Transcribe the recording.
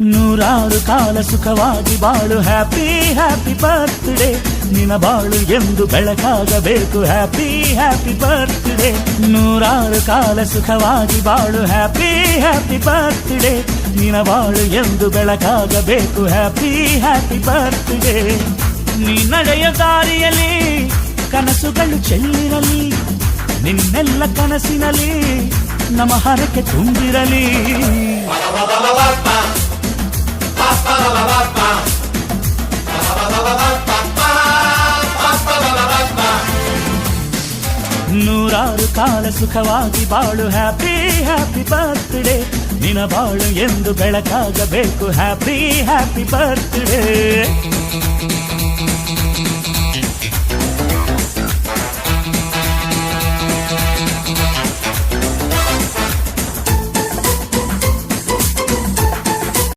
ನೂರಾರು ಕಾಲ ಸುಖವಾಗಿ ಬಾಳು ಹ್ಯಾಪಿ ಹ್ಯಾಪಿ ಬರ್ತ್ಡೇ ನಿನ ಬಾಳು ಎಂದು ಬೆಳಕಾಗಬೇಕು ಹ್ಯಾಪಿ ಹ್ಯಾಪಿ ಬರ್ತ್ಡೇ ನೂರಾರು ಕಾಲ ಸುಖವಾಗಿ ಬಾಳು ಹ್ಯಾಪಿ ಹ್ಯಾಪಿ ಬರ್ತ್ಡೇ ನಿನ ಬಾಳು ಎಂದು ಬೆಳಕಾಗಬೇಕು ಹ್ಯಾಪಿ ಹ್ಯಾಪಿ ಬರ್ತ್ಡೇ ನೀ ನಡೆಯ ದಾರಿಯಲ್ಲಿ ಕನಸುಗಳು ಚೆಲ್ಲಿರಲಿ ನಿನ್ನೆಲ್ಲ ಕನಸಿನಲ್ಲಿ ನಮ್ಮ ಹರಕೆ ತುಂಬಿರಲಿ ನೂರಾರು ಕಾಲ ಸುಖವಾಗಿ ಬಾಳು ಹ್ಯಾಪಿ ಹ್ಯಾಪಿ ಬರ್ತ್ಡೇ ನಿನ ಬಾಳು ಎಂದು ಬೆಳಕಾಗಬೇಕು ಹ್ಯಾಪಿ ಹ್ಯಾಪಿ ಬರ್ತ್ಡೇ